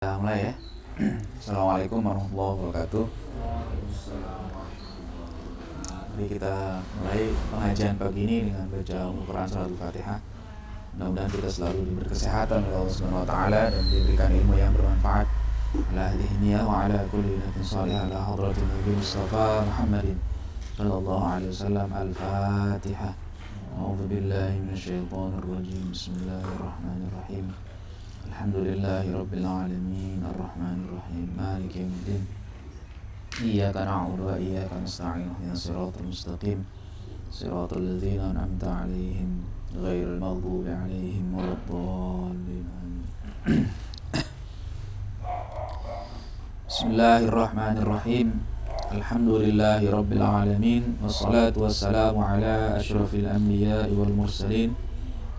Kita mulai ya. Assalamualaikum warahmatullahi wabarakatuh. Jadi kita mulai pengajian pagi ini dengan baca Al-Quran Surat Al-Fatihah. Mudah-mudahan kita selalu diberi kesehatan oleh Allah Subhanahu Wa Taala dan diberikan ilmu yang bermanfaat. Ala hadhihi niyah wa ala kulli niyatin salihah ala hadratin Nabi Mustafa Muhammadin sallallahu alaihi wasallam. Al-Fatihah. A'udzu billahi minasyaitonir rajim. Bismillahirrahmanirrahim. Alhamdulillahi Rabbil Alamin Ar-Rahmanir-Rahim Maliki Yawmiddin Iyyaka na'budu wa iyyaka nasta'in Ihdinas siratal mustaqim Siratal ladzina an'amta 'alaihim ghairil maghdubi 'alaihim waladdallin. Bismillahirrahmanirrahim. Alhamdulillahi Rabbil Alamin Wassalatu wassalamu ala asyrafil anbiya'i wal mursalin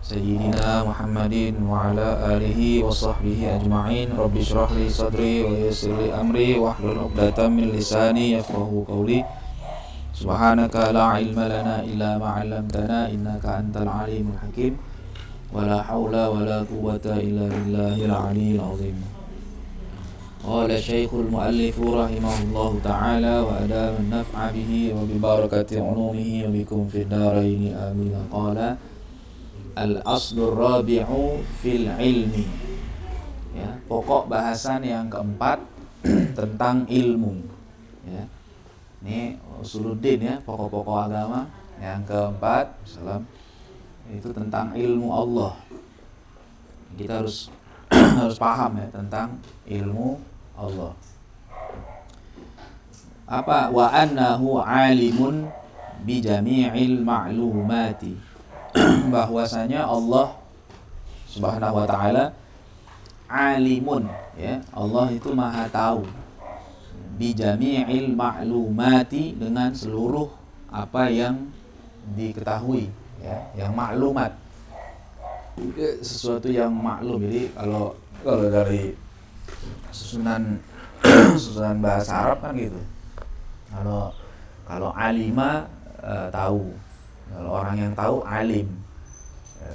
Sayyidina Muhammadin wa ala alihi wa sahbihi ajma'in. Rabbi syrah li sadri wa yassir li amri wahlul 'uqdatam min lisani yafqahu qawli. Subhanaka la ilma lana illa ma 'allamtana innaka antal alimul hakim. Wa la haula wa la quwwata illa billahil aliyyil 'azim. Qala Syekhul Mu'allif rahimahullahu ta'ala wa adama an-naf'a bihi wa bi barakati 'ulumihi wa bikum fid dharain amin. Qala Al-aslur rabi'u fil ilmi, ya, pokok bahasan yang keempat tentang ilmu, ya. Ini usuluddin, ya, pokok-pokok agama yang keempat itu tentang ilmu Allah. Kita harus harus paham, ya, tentang ilmu Allah. Apa? Wa annahu alimun bi jami'il ma'lumati, bahwasanya Allah Subhanahu wa taala alimun, ya, Allah itu maha tahu, bi jami'il ma'lumati, dengan seluruh apa yang diketahui, ya, yang maklumat, sesuatu yang maklum. Jadi kalau dari susunan susunan bahasa Arab kan gitu. Kalau alima, tahu. Kalau orang yang tahu alim.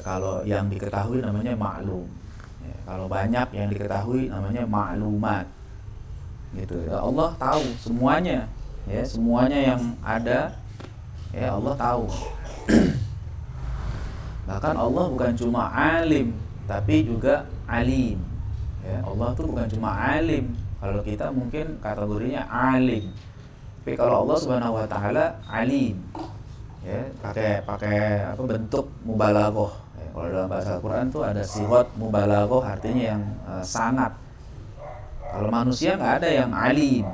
Kalau yang diketahui namanya maklum. Kalau banyak yang diketahui namanya maklumat. Gitu. Ya, Allah tahu semuanya, ya, semuanya yang ada, ya, Allah tahu. Bahkan Allah bukan cuma alim, tapi juga alim. Ya, Allah tuh bukan cuma alim. Kalau kita mungkin kategorinya alim. Tapi kalau Allah Subhanahu wa taala alim, ya, pakai apa, bentuk mubalaghah, ya. Kalau dalam bahasa Al-Qur'an tuh ada sigat mubalaghah, artinya yang sangat. Kalau manusia nggak ada yang alim,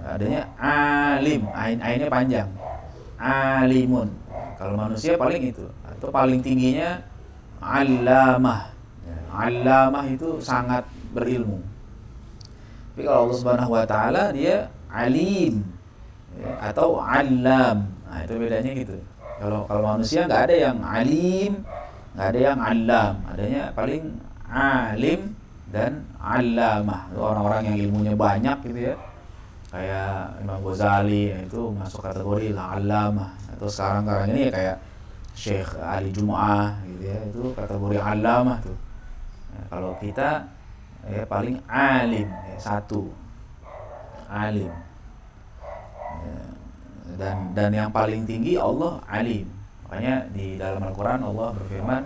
adanya alim, ainnya panjang, alimun. Kalau manusia paling itu, atau paling tingginya allamah, ya. Allamah itu sangat berilmu. Tapi kalau Allah Subhanahu wa taala dia alim, ya, atau allam. Nah, itu bedanya gitu. Kalau manusia nggak ada yang alim, nggak ada yang alam, adanya paling alim dan allamah. Itu orang-orang yang ilmunya banyak gitu, ya. Kayak Imam Ghazali, itu masuk kategori allamah. Atau sekarang ini ya kayak Syekh Ali Jumu'ah gitu, ya, itu kategori allamah tuh. Nah, kalau kita, ya, paling alim, ya, satu alim. Dan yang paling tinggi Allah alim. Makanya di dalam Al-Quran Allah berfirman,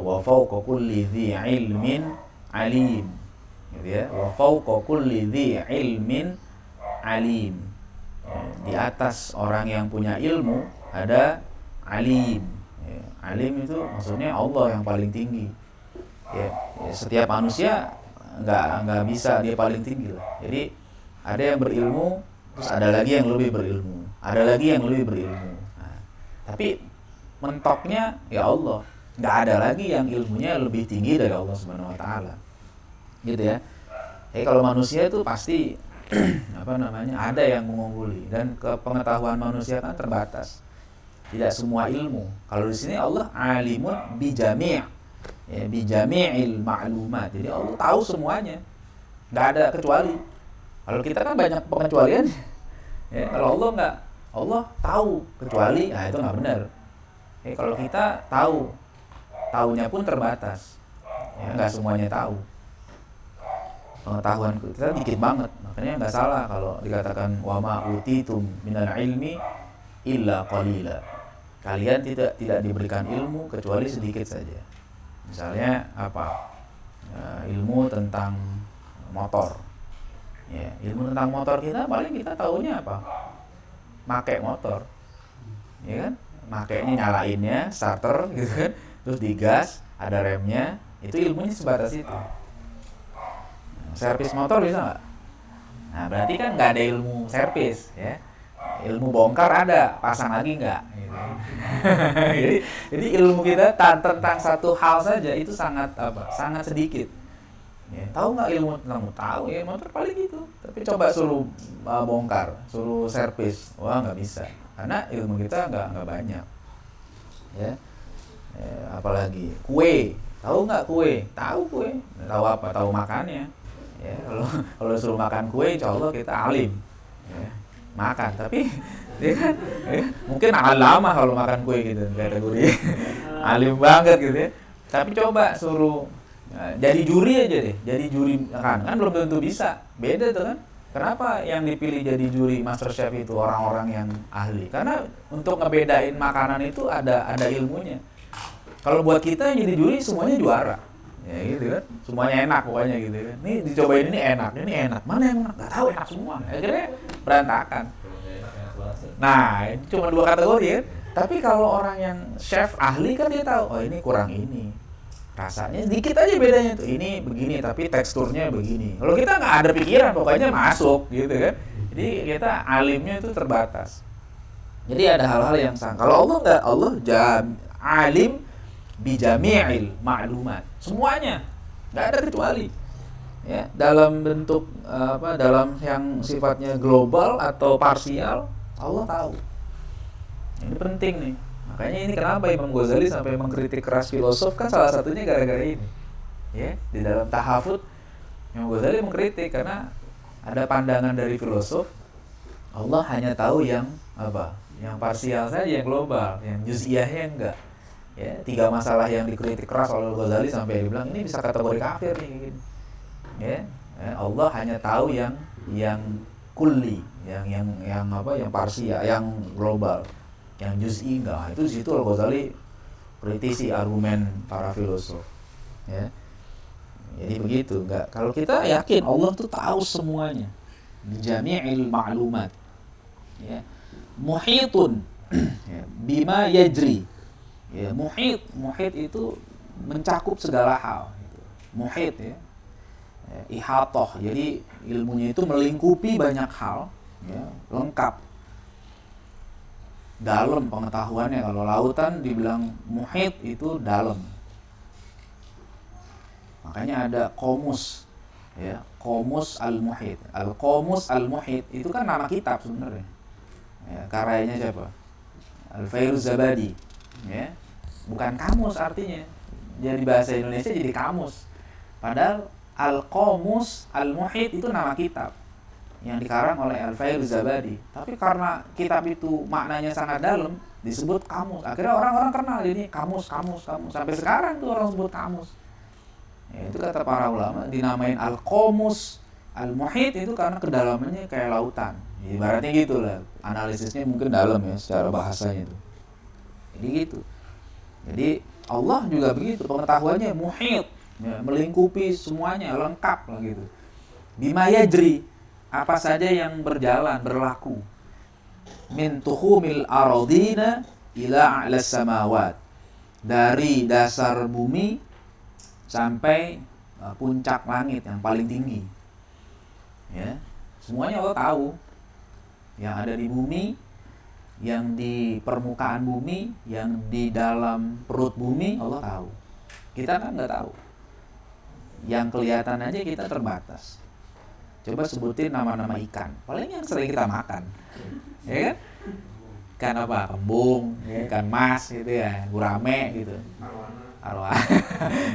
wa fawqa kulli dhi ilmin alim, gitu, ya. Wa fawqa kulli dhi ilmin alim, ya, di atas orang yang punya ilmu ada alim, ya. Alim itu maksudnya Allah yang paling tinggi, ya. Setiap manusia nggak bisa dia paling tinggi lah. Jadi ada yang berilmu, terus ada lagi yang lebih berilmu, ada lagi yang lebih berilmu. Nah, tapi mentoknya ya Allah, nggak ada lagi yang ilmunya lebih tinggi dari Allah Subhanahu Wa Taala, gitu, ya. Kalau manusia itu pasti apa namanya, ada yang mengungguli, dan kepengetahuan manusia kan terbatas, tidak semua ilmu. Kalau di sini Allah alimun bijami', ya, bijami'il ma'lumat. Jadi Allah tahu semuanya, nggak ada kecuali. Kalau kita kan banyak pengecualian, ya. Kalau Allah nggak, Allah tahu kecuali, nah itu nggak benar. Kalau kita tahunya pun terbatas, ya, nggak semuanya tahu. Pengetahuan kita dikit banget. Makanya nggak salah kalau dikatakan wa ma utitum minal ilmi illa qalila. Kalian tidak diberikan ilmu kecuali sedikit saja. Misalnya apa? Ilmu tentang motor. Ya, ilmu tentang motor kita paling kita taunya apa? Make motor. Ya kan? Makainya, nyalainnya, starter gitu kan. Terus digas, ada remnya, itu ilmunya sebatas itu. Servis motor bisa nggak? Nah berarti kan nggak ada ilmu servis ya. Ilmu bongkar ada, pasang lagi nggak? Gitu. jadi ilmu kita tentang satu hal saja itu sangat sedikit. Ya, tahu nggak ilmu tentang tahu ya motor paling gitu. Tapi coba suruh bongkar, suruh servis, wah nggak bisa. Karena ilmu kita nggak banyak. Ya. Apalagi kue, tahu nggak kue? Tahu kue, tahu apa? Tahu makannya. Ya, kalau suruh makan kue, insya Allah kita alim. Ya, makan, tapi ya kan, mungkin lama kalau makan kue gitu, kategori alim banget gitu ya. Tapi coba suruh jadi juri aja deh, jadi juri kan belum tentu bisa, beda tuh kan. Kenapa yang dipilih jadi juri MasterChef itu orang-orang yang ahli? Karena untuk ngebedain makanan itu ada ilmunya. Kalau buat kita yang jadi juri semuanya juara, ya gitu kan, semuanya enak pokoknya gitu kan. Nih dicobain ini enak, mana yang enak? Gak tahu, enak semua. Akhirnya berantakan. Nah, itu cuma 2 kategori kan. Tapi kalau orang yang chef ahli kan dia tahu, oh ini kurang ini. Rasanya sedikit aja bedanya tuh, ini begini tapi teksturnya begini. Kalau kita nggak ada pikiran pokoknya masuk gitu kan. Jadi kita alimnya itu terbatas. Jadi ada hal-hal yang sang. Kalau Allah nggak, Allah alim bijami'il ma'lumat, semuanya nggak ada kecuali ya, dalam bentuk dalam yang sifatnya global atau parsial Allah tahu. Ini penting nih. Makanya ini kenapa Imam Ghazali sampai mengkritik keras filosof, kan salah satunya gara-gara ini. Ya, di dalam Tahafut Imam Ghazali mengkritik karena ada pandangan dari filosof Allah hanya tahu yang yang parsial saja, yang global, yang juz'iyahnya enggak. Ya, 3 masalah yang dikritik keras oleh Ghazali sampai dibilang ini bisa kategori kafir nih gitu. Ya, Allah hanya tahu yang kulli, yang parsial, yang global. Yang juz'i enggak. Itu di situ Al-Ghazali kritisi argumen para filosof. Ya. Jadi begitu, enggak. Kalau kita yakin Allah tuh tahu semuanya. Bi jami'il ma'lumat. Ya. Muhitun ya, bima yajri. Ya, muhit itu mencakup segala hal gitu. Muhit ya. Ihatah. Jadi ilmunya itu melingkupi banyak hal, ya, lengkap. Dalam pengetahuannya, kalau lautan dibilang muhit itu dalam. Makanya ada Qomus, ya, Qomus al-Muhit. Al-Qomus al-Muhit itu kan nama kitab sebenarnya. Ya, karyanya siapa? Al-Fairuz-Zabadi, ya. Bukan kamus artinya. Jadi bahasa Indonesia jadi kamus. Padahal Al-Qomus al-Muhit itu nama kitab yang dikarang oleh Al-Fairuz-Zabadi. Tapi karena kitab itu maknanya sangat dalam, disebut kamus. Akhirnya orang-orang kenal ini kamus. Sampai sekarang tuh orang sebut kamus. Ya, itu kata para ulama, dinamain Al-Qomus Al-Muhit itu karena kedalamannya kayak lautan. Ibaratnya gitu lah. Analisisnya mungkin dalam ya secara bahasanya itu. Jadi gitu. Jadi Allah juga begitu, pengetahuannya muhit, ya, melingkupi semuanya, lengkap lah gitu. Bima yajri, apa saja yang berjalan, berlaku. Min tuhumil aradina ila a'las samawat. Dari dasar bumi sampai puncak langit yang paling tinggi. Ya, semuanya Allah tahu. Yang ada di bumi, yang di permukaan bumi, yang di dalam perut bumi, Allah tahu. Kita kan nggak tahu. Yang kelihatan aja kita terbatas. Coba sebutin nama-nama ikan. Paling yang sering kita makan, ya kan? Ikan apa? Kembung, ya, ikan mas gitu ya, gurame gitu. Arwana.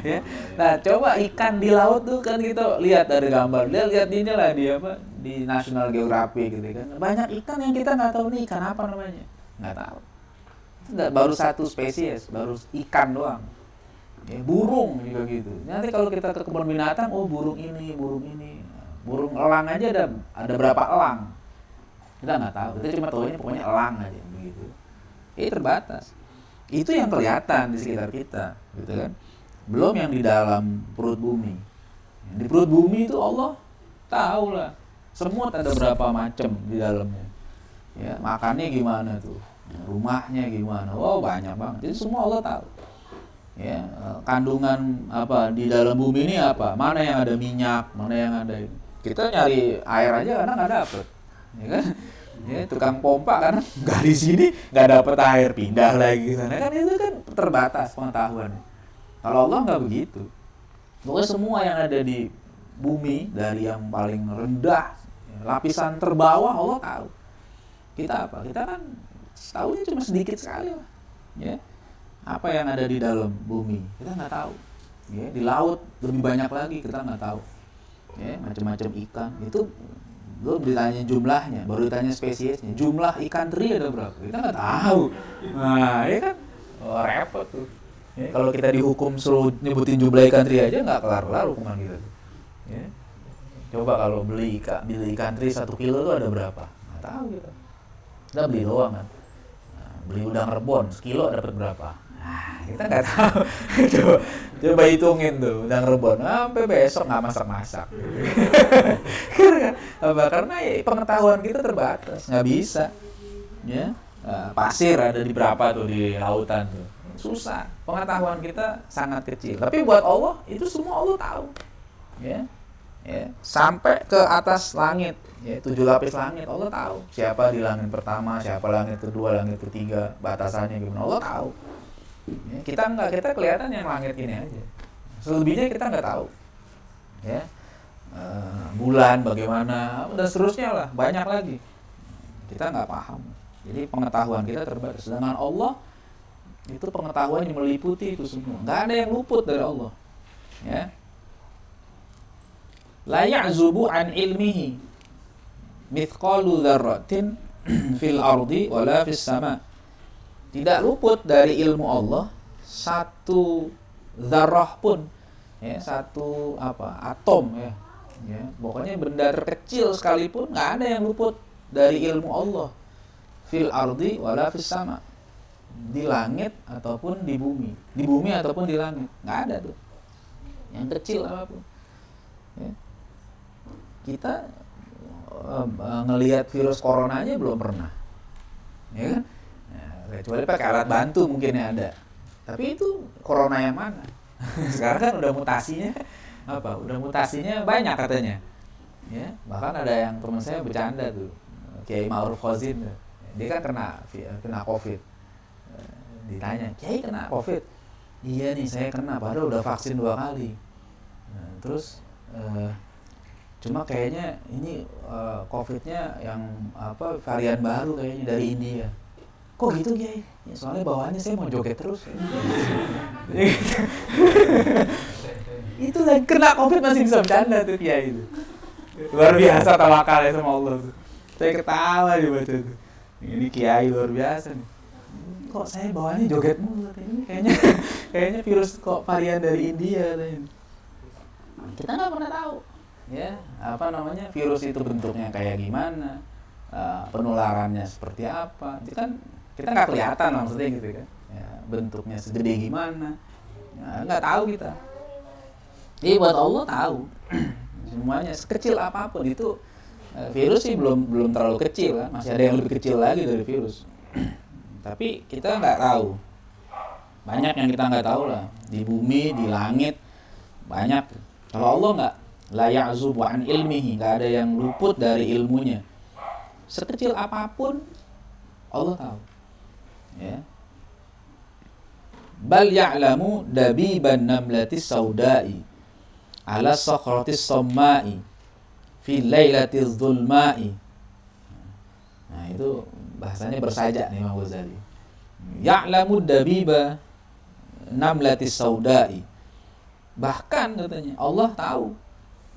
Ya. Nah, coba ikan di laut tuh kan kita lihat dari gambar. Lihat ini lah di National Geographic gitu kan. Banyak ikan yang kita nggak tahu nih ikan apa namanya. Nggak tahu. Itu baru 1 spesies, baru ikan doang. Ya, burung juga gitu. Nanti kalau kita ke kebun binatang, oh burung ini, burung elang aja ada berapa elang? Kita nggak tahu. Kita cuma tahunya pokoknya elang aja begitu. Terbatas. Itu yang kelihatan di sekitar kita, gitu kan? Belum yang di dalam perut bumi. Di perut bumi itu Allah tahu lah. Semut ada berapa macam di dalamnya. Ya, makannya gimana tuh? Rumahnya gimana? Wow, banyak banget. Jadi semua Allah tahu. Ya, kandungan apa di dalam bumi ini apa? Mana yang ada minyak, mana yang ada ini. Kita nyari air aja kadang nggak dapet, ya kan? Ya, tukang pompa kan nggak di sini nggak dapet air, pindah lagi ke sana kan, itu kan terbatas pengetahuan. Kalau Allah nggak begitu. Pokoknya semua yang ada di bumi dari yang paling rendah, lapisan terbawah Allah tahu. Kita apa? Kita kan tahunya cuma sedikit sekali lah. Ya. Apa yang ada di dalam bumi kita nggak tahu. Ya, di laut lebih banyak lagi kita nggak tahu. Ya, macam-macam ikan itu belum ditanya jumlahnya, baru ditanya spesiesnya. Jumlah ikan teri ada berapa? Kita nggak tahu. Nah, ya kan, repot tuh. Ya, kalau kita dihukum suruh nyebutin jumlah ikan teri aja nggak kelar-kelar hukuman kita. Ya. Coba kalau beli ikan teri 1 kilo tuh ada berapa? Nggak tahu kita. Kita beli doang kan. Nah, beli udang rebon sekilo dapat berapa? Nah, kita nggak tahu. coba hitungin tuh udang rebon sampai besok nggak masak-masak. Karena ya, pengetahuan kita terbatas, nggak bisa. Ya, pasir ada di berapa tuh di lautan tuh, susah. Pengetahuan kita sangat kecil. Tapi buat Allah itu semua Allah tahu. Ya, sampai ke atas langit. Ya, 7 lapis langit Allah tahu. Siapa di langit pertama, siapa langit kedua, langit ketiga, batasannya gimana Allah tahu. Ya, kita kelihatan yang langit ini aja. Selebihnya kita nggak tahu. Ya, bulan bagaimana dan seterusnya lah, banyak lagi. Kita nggak paham. Jadi pengetahuan kita terbatas. Sedangkan Allah itu pengetahuan yang meliputi itu semua. Nggak ada yang luput dari Allah. Ya. La ya'zubu an ilmihi mithqalu dzarratin fil ardi wala fis sama. Tidak luput dari ilmu Allah satu zarrah pun, ya, satu atom, ya, pokoknya benda terkecil sekalipun nggak ada yang luput dari ilmu Allah. Fil ardi wala fis sama, di langit ataupun di bumi ataupun di langit, nggak ada tuh yang kecil apapun. Ya. Kita ngelihat virus corona aja belum pernah, ya kan? Kecuali pakai alat bantu mungkin yang ada. Tapi itu corona yang mana? Sekarang kan udah mutasinya banyak katanya. Ya, bahkan ada yang teman saya bercanda tuh, Kiai Ma'ruf Khozin, dia kan kena COVID. Ditanya, Kiai kena COVID? Iya nih, saya kena, padahal udah vaksin 2 kali. Nah, terus cuma kayaknya ini COVID-nya yang varian baru kayaknya dari India. Kok gitu Kiai? Ya, soalnya bawaannya saya mau joget terus. Itu lagi kena COVID masih bisa bercanda tuh Kiai itu. Luar biasa tawakalnya sama Allah tuh. Saya ketawa di baca tuh. Ini Kiai luar biasa nih. Kok saya bawaannya joget mulu ini kayaknya virus kok varian dari India katanya. Kita nggak pernah tahu. Ya, virus itu bentuknya kayak gimana, penularannya seperti apa. Itu kan kita nggak kelihatan maksudnya gitu kan, ya, bentuknya segede gimana, ya, nggak tahu kita. Jadi buat Allah tahu semuanya, sekecil apapun itu. Virus sih belum terlalu kecil kan, masih ada yang lebih kecil lagi dari virus. Tapi kita nggak tahu, banyak yang kita nggak tahu lah, di bumi, di langit banyak. Kalau Allah nggak, la ya'zubu an ilmihi, nggak ada yang luput dari ilmunya. Sekecil apapun Allah tahu. Ya. Bal ya'lamu dabiban namlatis sauda'i ala sakhratis sammai fi lailatil zulma'i. Nah, itu bahasanya bersajak nih Imam Ghazali. Ya'lamu dabiba namlatis sauda'i. Bahkan katanya Allah tahu,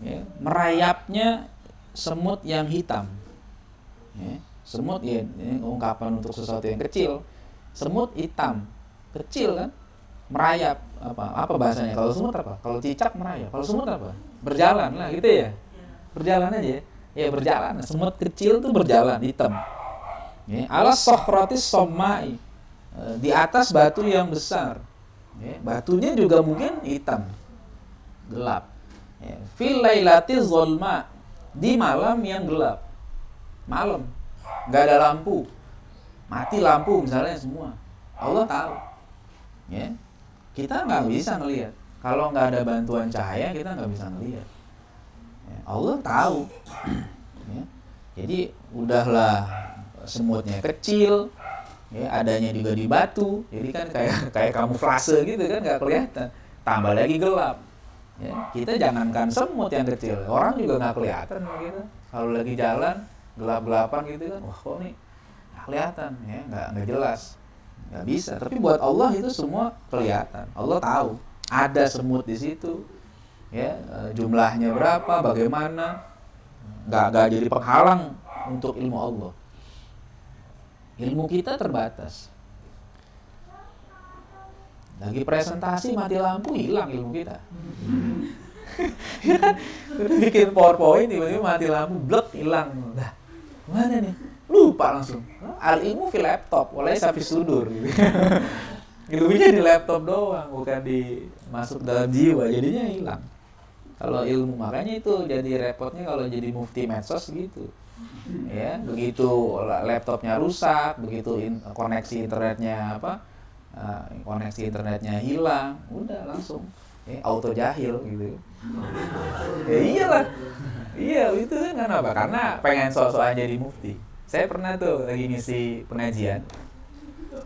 ya, merayapnya semut yang hitam. Ya, semut ya, ini ungkapan untuk sesuatu yang kecil. Semut hitam, kecil kan, merayap apa bahasanya? Kalau semut apa? Kalau cicak merayap. Kalau semut apa? Berjalan lah gitu ya. Berjalan aja. Ya berjalan. Semut kecil tuh berjalan hitam. Ya, ala sokratis sommai, di atas batu yang besar. Ya, batunya juga mungkin hitam, gelap. Ya, fil lailati zulma, di malam yang gelap. Malam, nggak ada lampu, mati lampu misalnya semua. Allah tahu. Ya, kita nggak bisa ngelihat. Kalau nggak ada bantuan cahaya kita nggak bisa ngelihat. Ya, Allah tahu. Ya, jadi udahlah. Semutnya kecil, ya, adanya juga di batu, jadi kan kayak kamuflase gitu kan, nggak kelihatan. Tambah lagi gelap, ya, kita jangankan semut yang kecil, orang juga nggak kelihatan gitu. Kalau lagi jalan gelap-gelapan gitu kan, wah kok nih nggak kelihatan, ya, nggak jelas, nggak bisa. Tapi buat Allah itu semua kelihatan. Allah tahu ada semut di situ, ya, jumlahnya berapa, bagaimana, nggak jadi penghalang untuk ilmu Allah. Ilmu kita terbatas. Lagi presentasi mati lampu, hilang ilmu kita. Ya kan? Udah bikin PowerPoint tiba-tiba mati lampu, blek, hilang. Nah, mana nih? Lupa langsung. Al ilmu fil laptop, walaysa fis sudur gitu. Ilmunya di laptop doang, bukan di masuk dalam jiwa, jadinya hilang. Kalau ilmu, makanya itu jadi repotnya kalau jadi mufti medsos gitu. Ya, begitu laptopnya rusak, begitu koneksi internetnya koneksi internetnya hilang, udah langsung auto jahil gitu. Ya iyalah, iya itu kan kenapa? Karena pengen sok-sokan jadi mufti. Saya pernah tuh lagi ngisi pengajian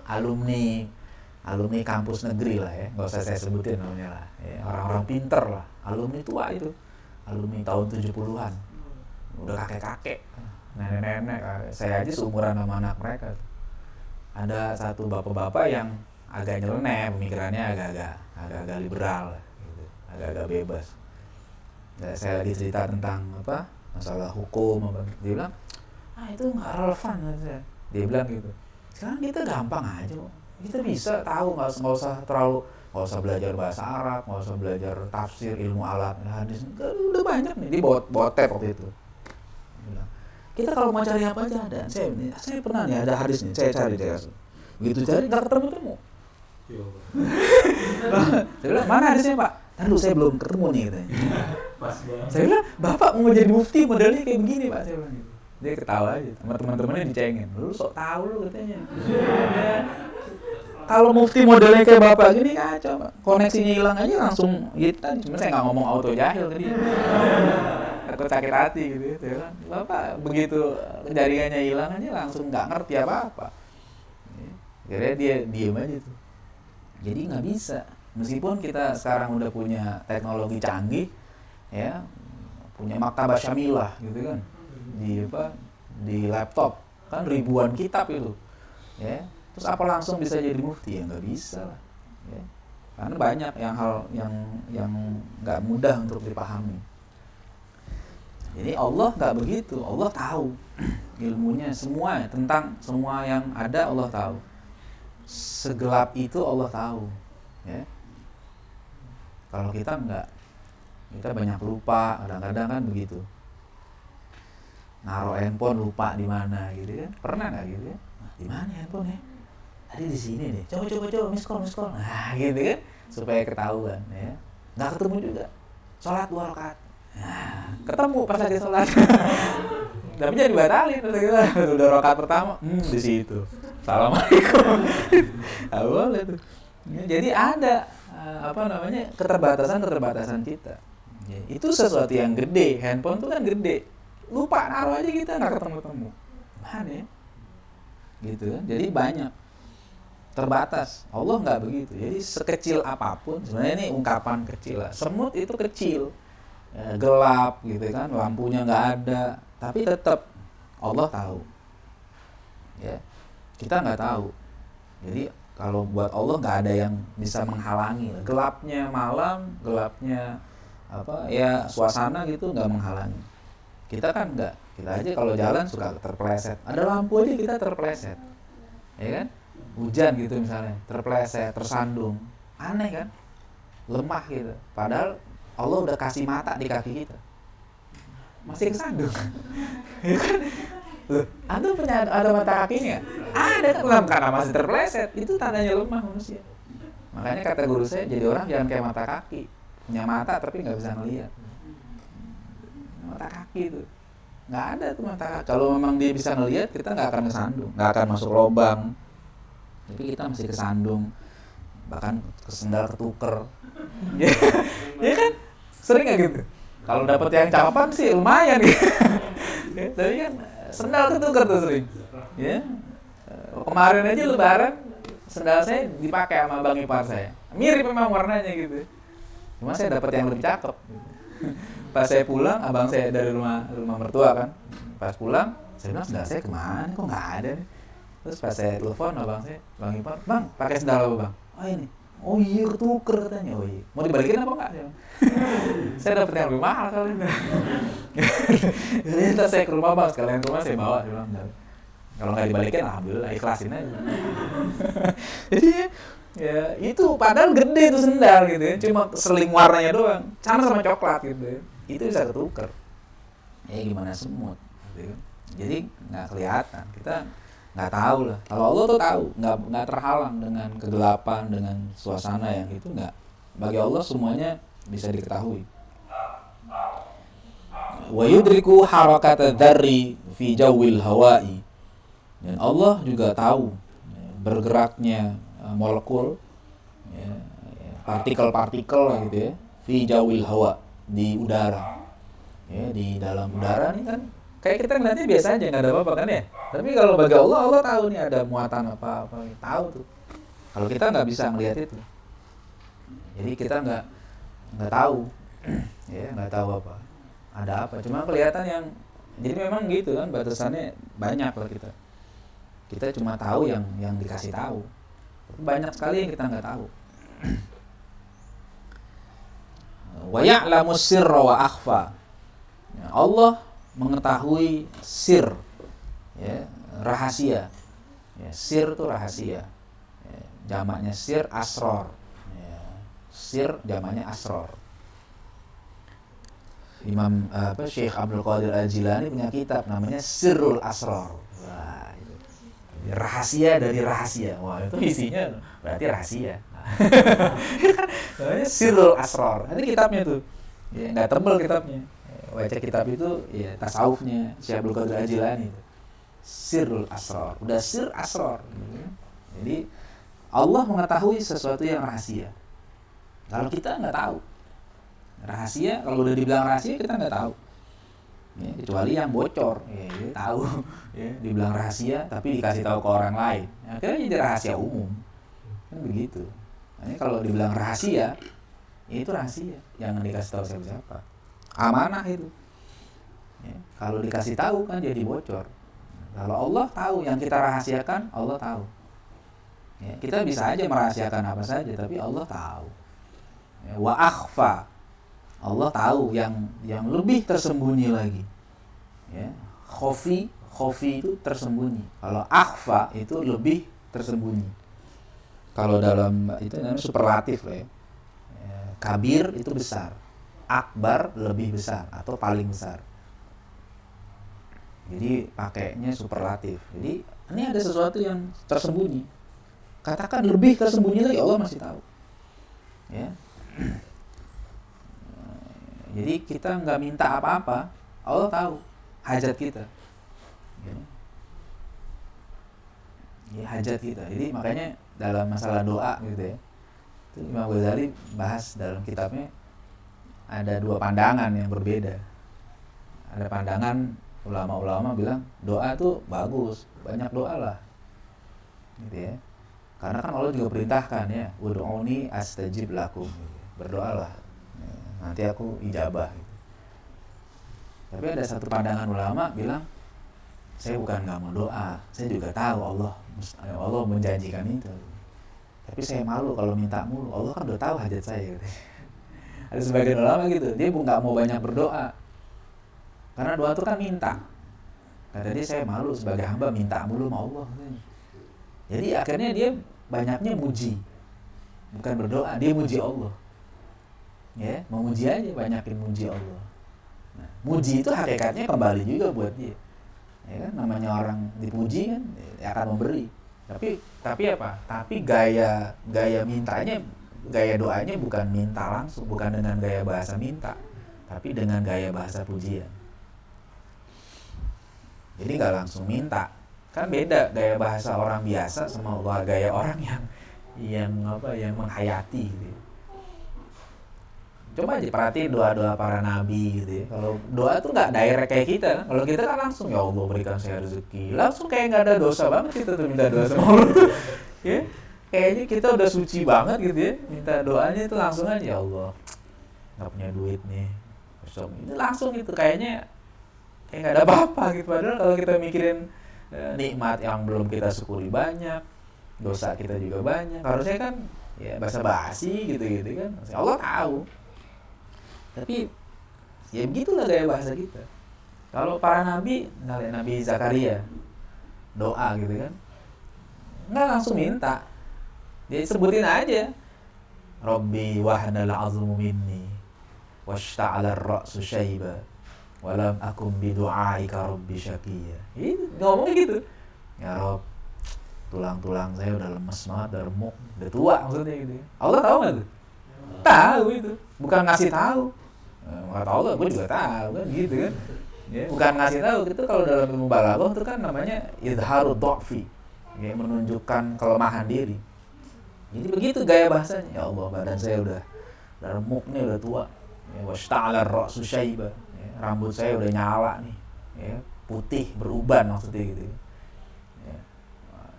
alumni kampus negeri lah ya, nggak usah saya sebutin namanya lah, ya, orang-orang pinter lah, alumni tua itu, alumni tahun 70-an, udah kakek-kakek. Nenek-nenek, saya aja seumuran sama anak mereka. Ada satu bapak-bapak yang agak nyeleneh, pemikirannya agak liberal, gitu. Agak bebas. Saya lagi cerita tentang masalah hukum, dia bilang, itu nggak relevan. Dia bilang gitu. Sekarang kita gampang aja, kita bisa tahu, nggak usah belajar bahasa Arab, nggak usah belajar tafsir, ilmu alat, hadis, udah banyak nih. Dia bawa tab waktu itu. Kita kalau mau cari apa aja ada. Saya pernah nih ada hadis nih, saya cari deh. Begitu cari nggak ketemu. Saya bilang, mana hadisnya Pak? Tadi saya belum ketemu nih katanya. Saya bilang, Bapak mau jadi mufti modelnya kayak begini Pak, saya bilang gitu. Dia ketawa aja, sama teman-temannya dicengin. Lu sok tahu lu katanya. Ya. Kalau mufti modelnya kayak Bapak gini kacau Pak. Koneksinya hilang aja langsung gitu tadi. Cuma saya nggak ngomong auto jahil tadi. Takut sakit hati gitu ya. Bapak begitu jaringannya hilang aja langsung nggak ngerti apa-apa. Akhirnya dia diem aja tuh. Jadi nggak bisa. Meskipun kita sekarang udah punya teknologi canggih, ya, punya maktabah syamilah gitu kan, di laptop kan ribuan kitab itu, ya. Terus apa langsung bisa jadi mufti? Ya nggak bisa lah. Ya. Karena banyak hal yang nggak mudah untuk dipahami. Jadi Allah nggak begitu, Allah tahu ilmunya semua tentang semua yang ada, Allah tahu. Segelap itu Allah tahu, ya. Kalau kita nggak, kita banyak lupa, kadang-kadang kan begitu. Naruh handphone lupa di mana gitu kan? Pernah nggak gitu ya? Di mana handphone ya? Tadi di sini deh. Coba miss call. Nah gitu kan? Supaya ketahuan, ya. Nggak ketemu juga. Sholat 2 rakaat. Nah, ketemu pas lagi sholat. Tapi jangan dibatalin udah rakaat pertama, di situ. Assalamualaikum. Nah, boleh tuh. Ya, jadi ada keterbatasan kita. Ya, itu sesuatu yang gede. Handphone tuh kan gede. Lupa naruh aja kita nggak ketemu. Mana ya? Gitu kan. Jadi banyak. Terbatas. Allah nggak begitu. Jadi sekecil apapun, sebenarnya ini ungkapan kecil lah. Semut itu kecil. Gelap gitu kan, lampunya nggak ada, tapi tetap Allah tahu, ya, kita nggak tahu. Jadi kalau buat Allah nggak ada yang bisa menghalangi. Gelapnya malam, gelapnya suasana gitu nggak menghalangi. Kita kan nggak, kita aja kalau jalan suka terpeleset, ada lampu aja kita terpeleset, ya kan, hujan gitu misalnya, terpeleset, tersandung, aneh kan, lemah gitu. Padahal Allah udah kasih mata di kaki kita, masih kesandung. Ya kan? Loh, antum punya ada mata kakinya? Ada kan, karena masih terpleset. Itu tandanya lemah manusia. Makanya kata guru saya, jadi orang jangan kayak mata kaki, punya mata tapi nggak bisa ngelihat. Mata kaki itu nggak ada tuh mata kaki. Kalau memang dia bisa ngelihat, kita nggak akan kesandung, nggak akan masuk lubang. Tapi kita masih kesandung, bahkan kesendal ketuker. Ya kan? Sering nggak gitu? Kalau dapat yang capan sih lumayan gitu. Tapi kan sendal ketuker tuh sering. Ya. Kemarin aja lebaran sendal saya dipakai sama bang ipar saya. Mirip memang warnanya gitu. Cuma saya dapat yang lebih cakep. Pas saya pulang, abang saya dari rumah mertua kan. Pas pulang, saya bilang sendal saya kemana? Kok nggak ada nih? Terus pas saya telepon abang saya, bang ipar, bang pakai sendal apa bang? Oh ini. Oh iya ketuker katanya. Oh iya. Mau dibalikin apa enggak? Saya dapat yang lebih mahal kali ini. Jadi ntar saya ke rumah bang, sekalian ke rumah saya bawa. Dia bilang, kalau nggak dibalikin, alhamdulillah ikhlasin aja. Jadi ya itu padahal gede tuh sendal gitu ya, cuma seling warnanya doang, sama coklat gitu ya. Itu bisa ketuker. Ya gimana semut gitu. Jadi nggak kelihatan, kita nggak tahu lah. Kalau Allah tuh tahu, nggak terhalang dengan kegelapan, dengan suasana yang itu nggak. Bagi Allah semuanya bisa diketahui. Wa yudriku harakata dzarri fi jawil hawa'i. Dan Allah juga tahu bergeraknya molekul, ya, partikel-partikel gitu ya, fi jawil hawa, di udara. Ya, di dalam udara nih kan kayak kita ngeliatnya biasa aja, nggak ada apa-apa kan ya. Tapi kalau bagi Allah, Allah tahu nih ada muatan apa-apa, tahu tuh. Kalau kita nggak bisa ngeliat itu, jadi kita nggak tahu, ya nggak tahu apa, ada apa. Cuma kelihatan yang, jadi memang gitu kan, batasannya banyak lah kita. Kita cuma tahu yang dikasih tahu. Banyak sekali yang kita nggak tahu. Wa ya'lamu sirra wa akhfa. Allah mengetahui sir, ya, rahasia. Ya, sir itu rahasia. Ya, jamaknya sir, asror. Ya, sir jamaknya asror. Imam Syekh Abdul Qadir Al-Jilani punya kitab namanya Sirrul Asror. Wah, itu. Rahasia dari rahasia. Wah, itu isinya berarti rahasia. Namanya Sirrul Asror. Nanti kitabnya tuh. Ya, enggak tebel kitabnya. Baca kitab itu ya tasawufnya Syekh Abdul Qadir Al-Jilani itu. Sirrul Asror. Udah sir asror. Jadi Allah mengetahui sesuatu yang rahasia. Kalau kita nggak tahu. Rahasia, kalau udah dibilang rahasia kita nggak tahu. Ya, kecuali yang bocor, ya, dia tahu. Ya, dibilang rahasia tapi dikasih tahu ke orang lain. Akhirnya jadi rahasia umum. Kan begitu. Nah, kalau dibilang rahasia, ya itu rahasia. Jangan dikasih tahu siapa-siapa. Amanah itu. Ya, kalau dikasih tahu kan jadi bocor. Kalau Allah tahu yang kita rahasiakan, Allah tahu. Ya, kita bisa aja merahasiakan apa saja, tapi Allah tahu. Ya, wa akhfa. Allah tahu yang lebih tersembunyi lagi. Ya, khofi itu tersembunyi. Kalau akhfa itu lebih tersembunyi. Kalau dalam itu namanya superlatif lah ya. Ya, kabir itu besar. Akbar lebih besar atau paling besar. Jadi pakainya superlatif. Jadi ini ada sesuatu yang tersembunyi. Katakan lebih tersembunyi lagi, Allah masih tahu. Ya. Jadi kita nggak minta apa-apa, Allah tahu hajat kita. Ya, hajat kita. Jadi makanya dalam masalah doa gitu ya, itu Imam Ghazali bahas dalam kitabnya ada dua pandangan yang berbeda. Ada pandangan ulama-ulama bilang doa tuh bagus, banyak doa lah, gitu ya. Karena kan Allah juga perintahkan ya, ud'uni astajib lakum, berdoalah, nanti aku ijabah. Gitu. Tapi ada satu pandangan ulama bilang, saya bukan nggak mau doa, saya juga tahu Allah menjanjikan itu. Tapi saya malu kalau minta mulu, Allah kan udah tahu hajat saya. Gitu. Ada sebagian ulama gitu, dia nggak mau banyak berdoa, karena doa itu kan minta. Kata dia, saya malu sebagai hamba minta mulu sama Allah. Jadi akhirnya dia banyaknya muji, bukan berdoa, dia muji Allah. Ya, memuji aja, banyakin muji Allah. Nah, muji itu hakikatnya kembali juga buat dia. Ya kan, namanya orang dipuji kan akan memberi. Tapi apa? Tapi gaya mintanya, gaya doanya bukan minta langsung, bukan dengan gaya bahasa minta, tapi dengan gaya bahasa pujian. Jadi nggak langsung minta, kan beda gaya bahasa orang biasa sama gaya orang yang menghayati gitu. Coba aja perhatiin doa-doa para nabi gitu ya. Kalau doa tuh nggak direct kayak kita. Kalau kita kan langsung, ya Allah berikan saya rezeki, langsung kayak nggak ada dosa banget kita tuh minta doa sama Allah. Ya, kayaknya kita udah suci banget gitu ya. Minta doanya itu langsung aja, ya Allah nggak punya duit nih, besok ini langsung gitu, kayaknya kayak nggak ada apa-apa gitu. Padahal kalau kita mikirin nikmat yang belum kita syukuri banyak, dosa kita juga banyak, harusnya kan ya basa-basi gitu kan. Allah tahu, tapi ya begitulah gaya bahasa kita. Kalau para nabi, Nabi Zakaria doa gitu kan, nggak langsung minta, dia sebutin aja, Rabbi wahanal azmu minni washta'ala ar-ra'su syaiba walam akum bidu'aika rabbi syaqiyya. Ngomongnya gitu, ya Rob, tulang-tulang saya udah lemes banget, udah remuk, udah tua maksudnya gitu ya. Allah tahu nggak tuh? Tahu itu, bukan ngasih tahu. Nggak tahu lah, gue juga tahu kan gitu kan. Ya, bukan ngasih tahu, itu kalau dalam ilmu balaghah itu kan namanya idharu dha'fi, ya, menunjukkan kelemahan diri. Jadi begitu gaya bahasanya, ya Allah badan saya udah remuk nih, udah tua. Ya, washta'ala ar-ra'su syaiba, ya, rambut saya udah nyala nih, ya, putih beruban maksudnya gitu. Ya.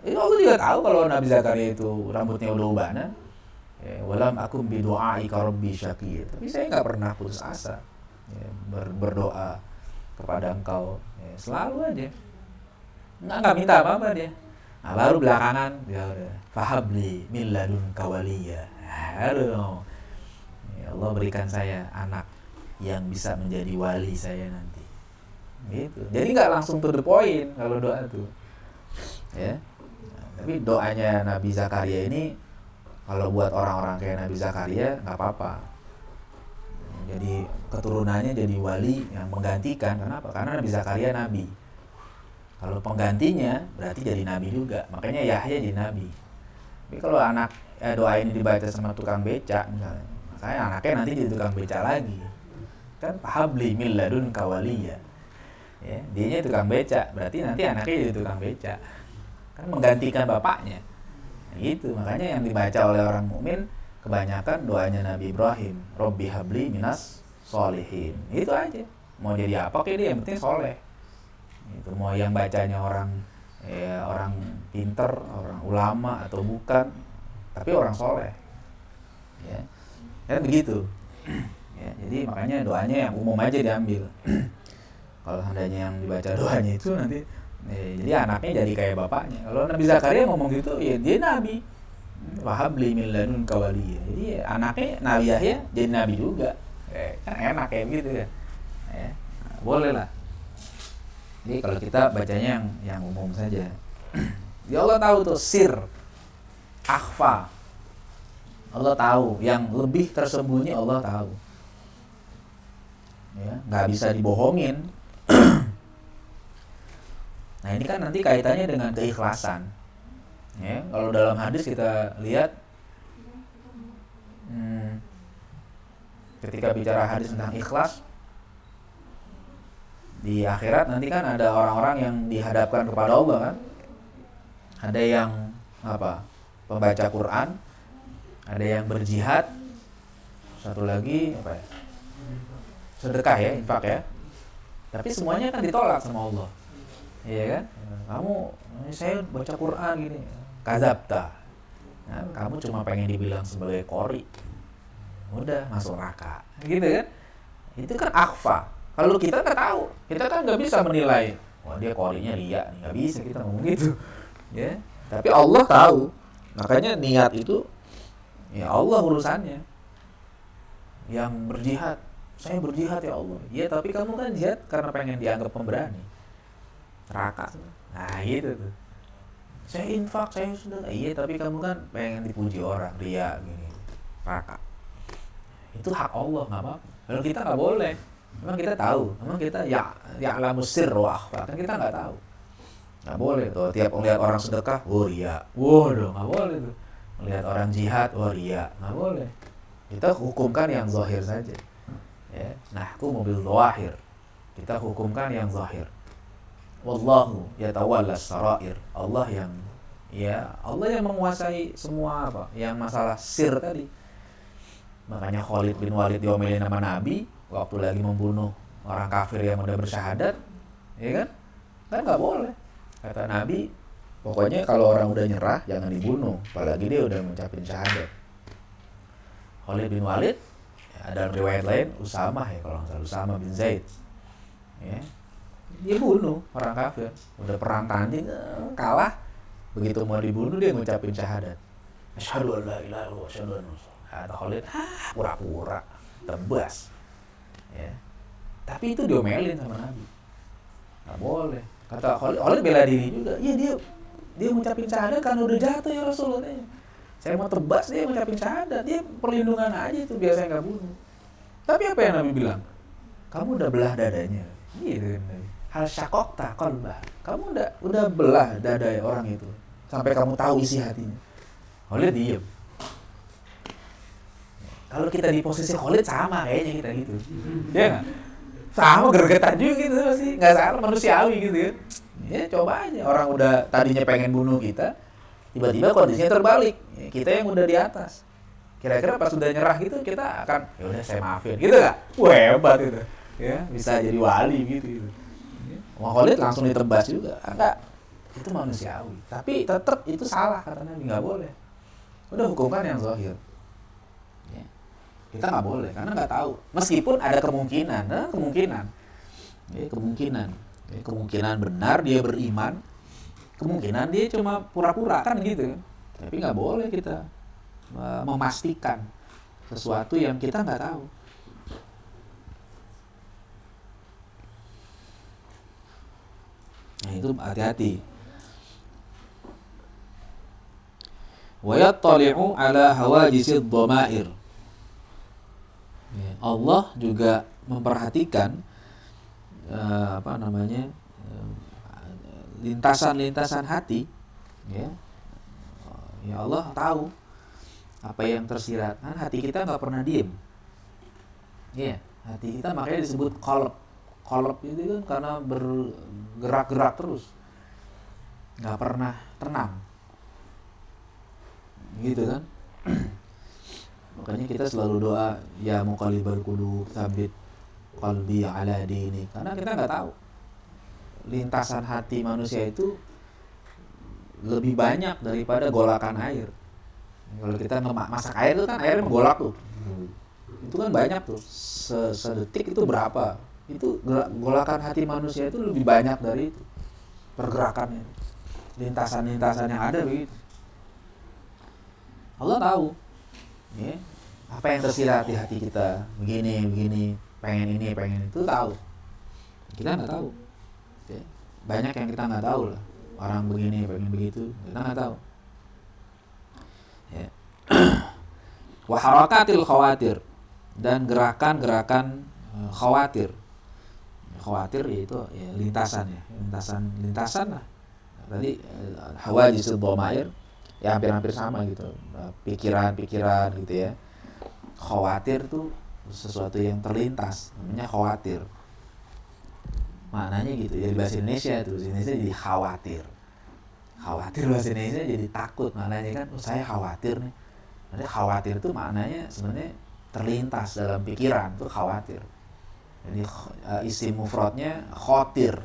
Itu aku juga tahu kalau Nabi Zakaria itu rambutnya udah ubanan. Ya, walam akum bidu'aika rabbi syaqiyya. Tapi saya nggak pernah putus asa, ya, berdoa kepada engkau, ya, selalu aja. Nggak minta apa-apa dia. Nah, baru belakangan dia udah fahabli min ladunka waliyya. Aduh, ya Allah berikan saya anak yang bisa menjadi wali saya nanti. Gitu. Jadi nggak langsung to the point kalau doa tuh. Ya. Nah, tapi doanya Nabi Zakaria ini kalau buat orang-orang kayak Nabi Zakaria nggak apa-apa. Jadi keturunannya jadi wali yang menggantikan. Kenapa? Karena Nabi Zakaria nabi. Kalau penggantinya berarti jadi nabi juga. Makanya Yahya jadi nabi. Tapi kalau anak doa ini dibaca sama tukang beca misalnya, makanya anaknya nanti jadi tukang beca lagi. Kan fahabli min ladunka waliyya. Ya, dianya tukang beca, berarti nanti anaknya jadi tukang beca. Kan menggantikan bapaknya. Gitu, makanya yang dibaca oleh orang mukmin kebanyakan doanya Nabi Ibrahim, Robbi habli minas sholihin. Itu aja. Mau jadi apa kayak dia, yang penting soleh. Itu mau yang bacanya orang pinter, orang ulama atau bukan, tapi orang soleh. Ya, kan begitu. Ya, jadi makanya doanya yang umum aja diambil. Kalau seandainya yang dibaca doanya itu nanti jadi anaknya jadi kayak bapaknya. Kalau Nabi Zakaria ngomong gitu, ya dia nabi. Wahabli min ladunka waliyya. Jadi ya, anaknya Nabi Yahya jadi nabi juga. Kan enak kayak gitu ya. Nah, boleh lah. Jadi kalau kita bacanya yang umum saja. Ya Allah tahu tuh sir, akhfa. Allah tahu, yang lebih tersembunyi Allah tahu. Ya, nggak bisa dibohongin. Nah ini kan nanti kaitannya dengan keikhlasan. Ya, kalau dalam hadis kita lihat, ketika bicara hadis tentang ikhlas, di akhirat nanti kan ada orang-orang yang dihadapkan kepada Allah kan. Ada yang pembaca Quran, ada yang berjihad, satu lagi sedekah ya, infak ya. Tapi semuanya kan ditolak sama Allah. Iya kan? Saya baca Quran gini, kadzabta. Nah, kamu cuma pengen dibilang sebagai qori. Udah masuk neraka. Gitu kan? Itu kan akhfa. Kalau kita nggak tahu, kita kan nggak bisa menilai, wah dia qorinya riya, nggak bisa kita ngomong gitu. Ya. Tapi Allah tahu. Makanya niat itu ya Allah urusannya. Yang berjihad, saya berjihad ya Allah. Ya tapi kamu kan jihad karena pengen dianggap pemberani. Neraka. Nah gitu tuh. Saya infak, saya sudah. Iya tapi kamu kan pengen dipuji orang, riya gini. Neraka. Itu hak Allah, nggak apa-apa. Kalau kita nggak boleh. Memang kita tahu, memang kita ya'lamu sirr wa akhfa, kan kita nggak tahu. Nggak boleh tuh tiap melihat orang sedekah, ria. Waduh, nggak boleh tuh. Melihat orang jihad, ria. Nggak boleh. Kita hukumkan yang zahir saja. Ya, nahkumu bil zahir. Kita hukumkan yang zahir. Wallahu yatawalla sarair. Allah yang menguasai semua apa? Yang masalah sir tadi. Makanya Khalid bin Walid diomelin sama Nabi waktu lagi membunuh orang kafir yang udah bersyahadat, ya kan? Kan nggak boleh. Kata Nabi, pokoknya kalau orang udah nyerah jangan dibunuh, apalagi dia udah mengucapin syahadat. Khalid bin Walid, ya, ada riwayat lain Usamah ya kalau nggak salah, Usamah bin Zaid, ya, dia bunuh orang kafir, udah perang tanding kalah, begitu mau dibunuh dia ngucapin syahadat. Asyhadu an la ilaha illallah wa asyhadu anna Muhammadan. Kata Khalid, pura-pura tebas. Ya. Tapi itu diomelin sama Nabi. Nggak boleh. Kata Khalid bela diri juga. Iya dia ngucapin syahadat kan udah jatuh ya Rasulullah. Saya mau tebas dia ngucapin syahadat. Dia perlindungan aja itu biar saya nggak bunuh. Tapi apa yang Nabi bilang? Kamu udah belah dadanya. Gitu Nabi. Hal syaqaqta qalbah. Kamu udah belah dada orang itu sampai kamu tahu isi hatinya. Khalid diem. Kalau kita di posisi Khalid sama kayaknya kita gitu. Ya nggak? Sama gergetan juga gitu sih. Nggak salah, manusiawi gitu ya. Ya coba aja. Orang udah tadinya pengen bunuh kita, tiba-tiba kondisinya terbalik. Ya, kita yang udah di atas. Kira-kira pas udah nyerah gitu kita akan, ya udah saya maafin. Gitu nggak? Wah hebat itu. Ya, bisa jadi wali gitu. Wah Khalid langsung ditebas juga. Enggak. Itu manusiawi. Tapi tetap itu salah kata Nabi, nggak boleh. Udah hukumkan yang zahir. Kita nggak boleh karena nggak tahu, meskipun ada kemungkinan benar dia beriman, kemungkinan dia cuma pura-pura kan gitu, tapi nggak boleh kita memastikan sesuatu yang kita nggak tahu. Nah itu hati-hati. Wa yattali'u ala hawajisid dhamair. Allah juga memperhatikan lintasan-lintasan hati, ya Allah tahu apa yang tersirat. Kan hati kita nggak pernah diem, ya hati kita makanya disebut qalb itu kan karena bergerak-gerak terus, nggak pernah tenang, gitu kan. Makanya kita selalu doa, ya muqallibal qulub tsabit qalbi ala dinik. Karena kita nggak tahu lintasan hati manusia itu lebih banyak daripada golakan air. Kalau kita masak air itu kan airnya menggolak tuh. Itu kan banyak tuh. Sedetik itu berapa? Itu golakan hati manusia itu lebih banyak dari itu. Pergerakannya. Lintasan-lintasan yang ada begitu. Allah tahu. Ya, apa yang tersirat di hati kita, begini, pengen ini, pengen itu, tahu. Kita nggak tahu. Ya, banyak yang kita nggak tahu lah. Orang begini, pengen begitu, kita nggak tahu. Ya. Wa harakatil khawatir, dan gerakan-gerakan khawatir. Khawatir yaitu ya, lintasan lah. Tadi hawajisul dhamair. Ya hampir-hampir sama gitu, pikiran-pikiran gitu ya. Khawatir tuh sesuatu yang terlintas, namanya khawatir. Maknanya gitu, jadi bahasa Indonesia tuh, bahasa Indonesia jadi khawatir. Khawatir bahasa Indonesia jadi takut, maknanya kan, saya khawatir nih. Jadi khawatir itu maknanya sebenarnya terlintas dalam pikiran, tuh khawatir. Jadi isim mufradnya khotir,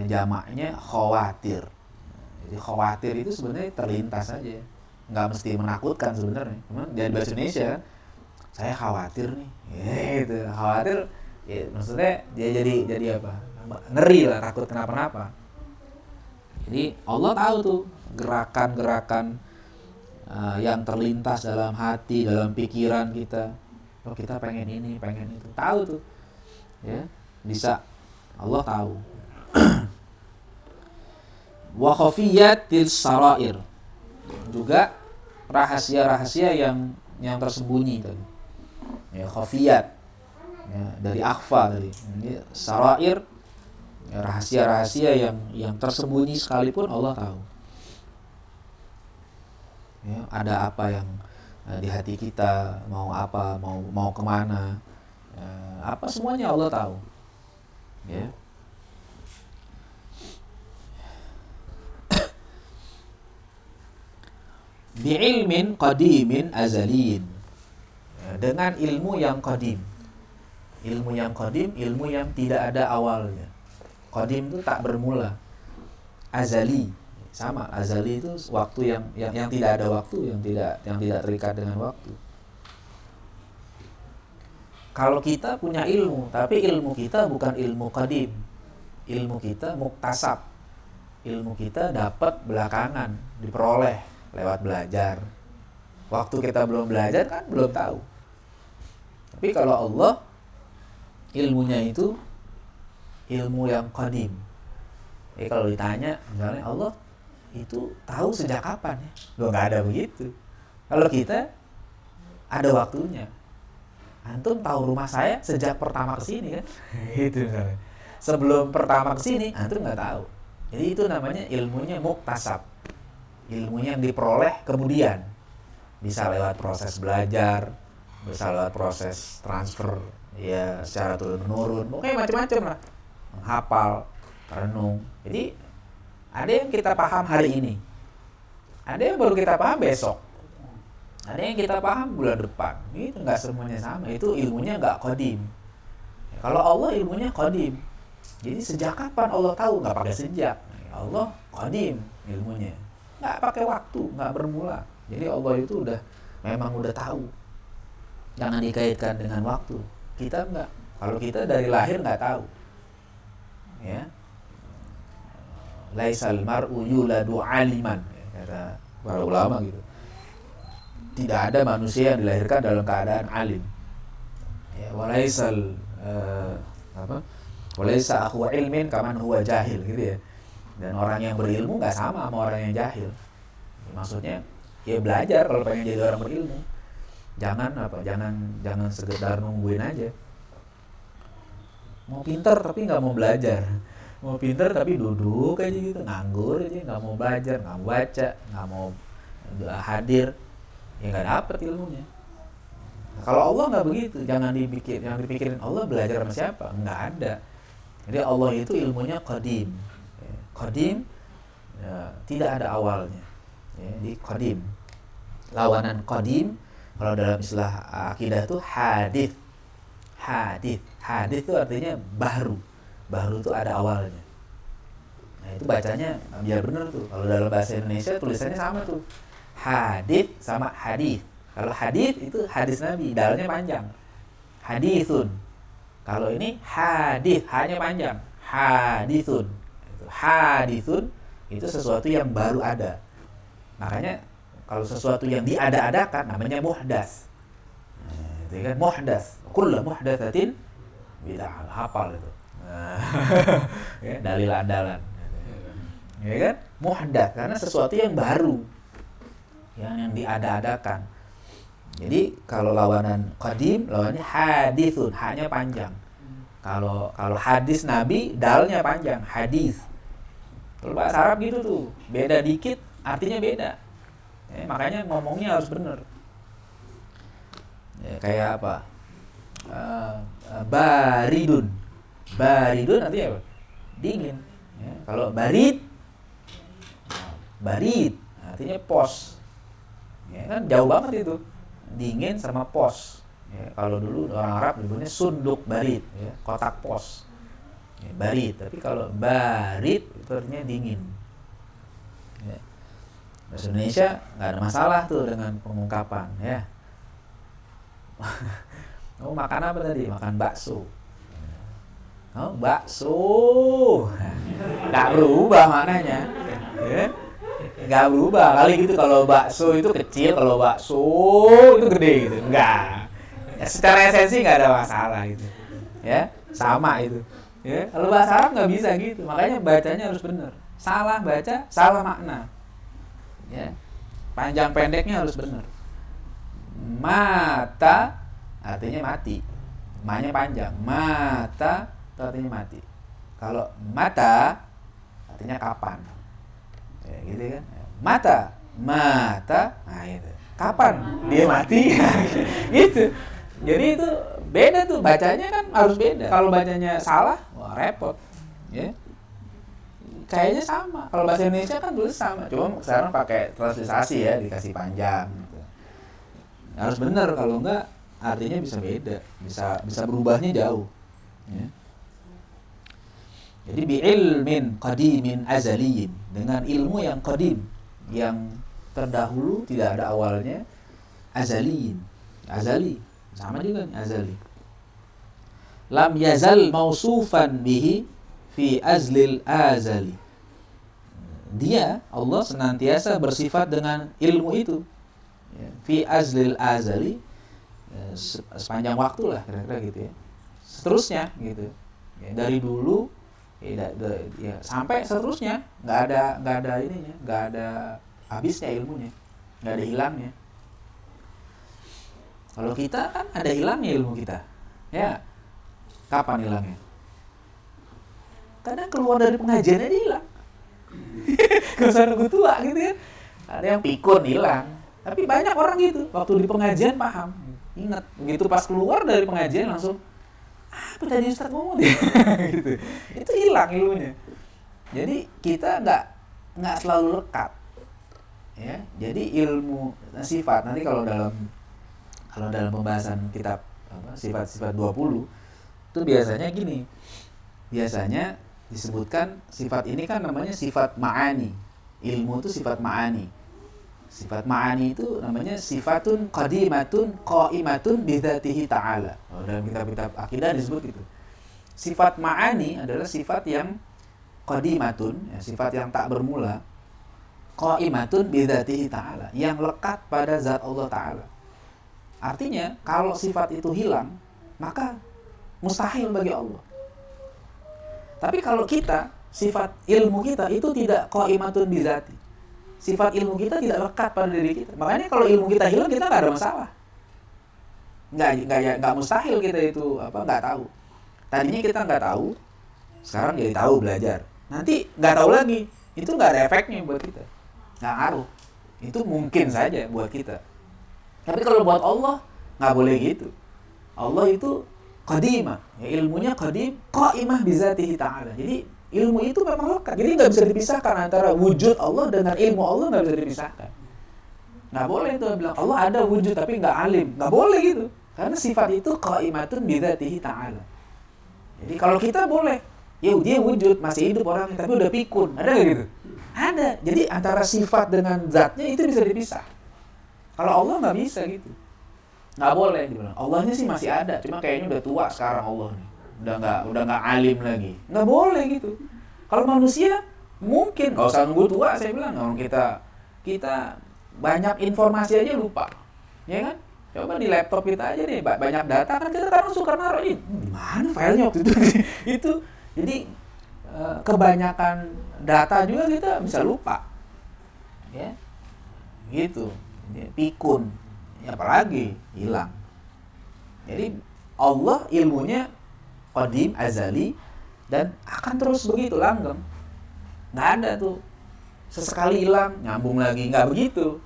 jamaknya khawatir. Jadi khawatir itu sebenarnya terlintas saja, nggak mesti menakutkan sebenarnya. Cuman dari bahasa Indonesia kan, saya khawatir nih, gitu. Khawatir, ya, maksudnya dia jadi apa? Ngeri lah, takut kenapa-napa. Jadi Allah tahu tuh gerakan-gerakan yang terlintas dalam hati, dalam pikiran kita. Oh kita pengen ini, pengen itu, tahu tuh, ya bisa. Allah tahu. Wa khafiyatil sarair, juga rahasia-rahasia yang tersembunyi tadi. ya, khafiyat, ya, dari akhfa tadi. Ini sarair, ya, rahasia-rahasia yang tersembunyi sekalipun Allah tahu. Ya, ada apa yang di hati kita, mau apa, mau kemana, apa semuanya Allah tahu. Ya. Bi'ilmin qadimin azalin, ya, dengan ilmu yang qadim. Ilmu yang qadim, ilmu yang tidak ada awalnya. Qadim itu tak bermula. Azali, sama, azali itu waktu yang tidak ada waktu, yang tidak terikat dengan waktu. Kalau kita punya ilmu, tapi ilmu kita bukan ilmu qadim. Ilmu kita muktasab. Ilmu kita dapat belakangan, diperoleh lewat belajar. Waktu kita belum belajar kan belum tahu. Tapi kalau Allah, ilmunya itu ilmu yang qadim. Kalau ditanya, misalnya Allah itu tahu sejak kapan ya? Loh, nggak ada begitu. Kalau kita ada waktunya. Antum tahu rumah saya sejak pertama kesini kan? Itu misalnya. Sebelum pertama kesini, antum nggak tahu. Jadi itu namanya ilmunya muktasab. Ilmunya yang diperoleh kemudian. Bisa lewat proses belajar, bisa lewat proses transfer, ya secara turun-menurun, pokoknya macam-macam lah. Menghafal, renung. Jadi ada yang kita paham hari ini, ada yang baru kita paham besok, ada yang kita paham bulan depan. Itu nggak semuanya sama. Itu ilmunya nggak qadim. Kalau Allah ilmunya qadim. Jadi sejak kapan Allah tahu? Nggak pakai sejak. Allah qadim ilmunya, nggak pakai waktu, nggak bermula. Jadi Allah itu memang udah tahu. Jangan dikaitkan dengan waktu. Kita nggak. Kalau kita dari lahir nggak tahu. Ya. Laisal mar'u yuladu aliman, kata para ulama gitu. Tidak ada manusia yang dilahirkan dalam keadaan alim. Ya, walaisal walaisa akhu ilmin kaman huwa jahil gitu ya. Dan orang yang berilmu nggak sama orang yang jahil. Maksudnya ya belajar kalau pengen jadi orang berilmu. Jangan sekedar nungguin aja. Mau pinter tapi nggak mau belajar. Mau pinter tapi duduk aja gitu, nganggur aja, nggak mau belajar, nggak mau baca, nggak mau hadir, ya nggak dapet ilmunya. Nah, kalau Allah nggak begitu, jangan dipikirin Allah belajar sama siapa, nggak ada. Jadi Allah itu ilmunya qadim, qadim, ya, tidak ada awalnya. Ya, di qadim. Lawanan qadim kalau dalam istilah akidah itu hadits. Hadits itu artinya baru. Baru itu ada awalnya. Nah itu bacanya biar bener tuh. Kalau dalam bahasa Indonesia tulisannya sama tuh. Hadits sama hadis. Kalau hadis itu hadis Nabi, dalnya panjang. Hadisun. Kalau ini hadis, hanya panjang. Hadisun. Hadisun itu sesuatu yang baru ada. Makanya kalau sesuatu yang diada-adakan namanya muhdas. Nah, itu kan muhdas. Kullu muhdatsatin bid'ah. Hafal itu. Ya, dalil andalan, ya kan? Muhdath karena sesuatu yang baru, yang diada-adakan. Jadi kalau lawanan qadim, lawannya hadithun, hanya panjang. Kalau hadis Nabi, dalnya panjang, hadis. Kalau bahasa Arab gitu tuh, beda dikit, artinya beda. Ya, makanya ngomongnya harus bener. Ya, kayak apa? Baridun. Baridun nanti apa? Dingin. Ya, kalau barid artinya pos. Ya, kan jauh banget itu. Dingin sama pos. Ya, kalau dulu orang Arab nyebutnya sunduk barid, ya, kotak pos. Ya, barid. Tapi kalau barid itu artinya dingin. Ya. Bahasa Indonesia nggak ada masalah tuh dengan pengungkapan. Ya. Kamu makan apa tadi? Makan bakso. Oh, bakso, nggak berubah maknanya, ya? Nggak berubah kali gitu. Kalau bakso itu kecil, kalau bakso itu gede gitu, nggak. Ya, secara esensi nggak ada masalah gitu, ya, sama itu. Ya, kalau bahasa Arab nggak bisa gitu, makanya bacanya harus benar. Salah baca, salah makna, ya. Panjang pendeknya harus benar. Mata artinya mati. Ma-nya panjang. Mata itu artinya mati. Kalau mata artinya kapan. Ya, gitu kan. Mata. Nah itu. Kapan dia mati? Gitu. Jadi itu beda tuh, bacanya kan harus beda. Kalau bacanya salah, wah repot. Ya. Kayaknya sama. Kalau bahasa Indonesia kan tulis sama. Cuma sekarang pakai transliterasi ya, dikasih panjang gitu. Harus benar, kalau enggak artinya bisa beda, bisa berubahnya jauh. Ya. Jadi bi ilmin qadimin azaliyin, dengan ilmu yang qadim, yang terdahulu, tidak ada awalnya, azaliyin, azali, sama juga nih, azali. Lam yazal mausufan bihi fi azlil azali. Dia, Allah senantiasa bersifat dengan ilmu itu, ya, fi azlil azali, sepanjang waktu lah kira-kira gitu ya, seterusnya gitu ya, dari dulu ya, sampai seterusnya, nggak ada ininya, nggak ada habisnya ilmunya, nggak ada hilangnya. Kalau kita kan ada hilangnya ilmu kita, ya. Kapan hilangnya? Kadang keluar dari pengajian aja hilang. Kesan nunggu tua gitu kan. Ada yang pikun hilang. Tapi banyak orang gitu, waktu di pengajian paham, ingat. Begitu pas keluar dari pengajian langsung, apa tadi Ustaz ngomong dia? Gitu. Itu hilang ilmunya. Jadi kita nggak selalu lekat. Ya, jadi ilmu sifat nanti kalau dalam pembahasan kitab sifat-sifat 20 itu biasanya gini. Biasanya disebutkan sifat ini kan namanya sifat ma'ani. Ilmu itu sifat ma'ani. Sifat ma'ani itu namanya sifatun qadimatun qa'imatun bidzatihi ta'ala. Dalam kitab-kitab akidah disebut itu. Sifat ma'ani adalah sifat yang qadimatun, ya, sifat yang tak bermula, qa'imatun bidzatihi ta'ala, yang lekat pada zat Allah Ta'ala. Artinya kalau sifat itu hilang, maka mustahil bagi Allah. Tapi kalau kita, sifat ilmu kita itu tidak qa'imatun bidzati. Sifat ilmu kita tidak lekat pada diri kita. Makanya kalau ilmu kita hilang, kita nggak ada masalah. Nggak mustahil kita itu nggak tahu. Tadinya kita nggak tahu, sekarang jadi tahu, belajar. Nanti nggak tahu lagi, itu nggak ada efeknya buat kita. Nggak ngaruh. Itu mungkin saja buat kita. Tapi kalau buat Allah, nggak boleh gitu. Allah itu qadimah, ya, ilmunya qadim, qa'imah bizatihi ta'ala. Jadi ilmu itu memang lekat. Jadi nggak bisa dipisahkan antara wujud Allah dengan ilmu Allah, nggak bisa dipisahkan. Nggak boleh itu bilang Allah ada wujud tapi nggak alim. Nggak boleh gitu. Karena sifat itu qa'imatun bizatihi ta'ala. Jadi kalau kita boleh, ya dia wujud, masih hidup orangnya, tapi udah pikun. Ada nggak gitu? Ada. Jadi antara sifat dengan zatnya itu bisa dipisah. Kalau Allah nggak bisa gitu. Nggak boleh dibilang. Allahnya sih masih ada, cuma kayaknya udah tua sekarang Allah nih. Udah nggak alim lagi. Nggak boleh gitu. Kalau manusia mungkin nggak usah nunggu tua, saya bilang. Kalau kita banyak informasi aja lupa, ya kan? Coba di laptop kita aja nih, banyak data kan kita kadang suka naruh ini. Di mana filenya waktu itu? Itu jadi kebanyakan data juga kita bisa lupa, ya, gitu. Pikun, ya, apalagi hilang. Jadi Allah ilmunya qadim, azali, dan akan terus begitu langgeng. Nggak ada tuh sesekali hilang nyambung lagi, nggak begitu.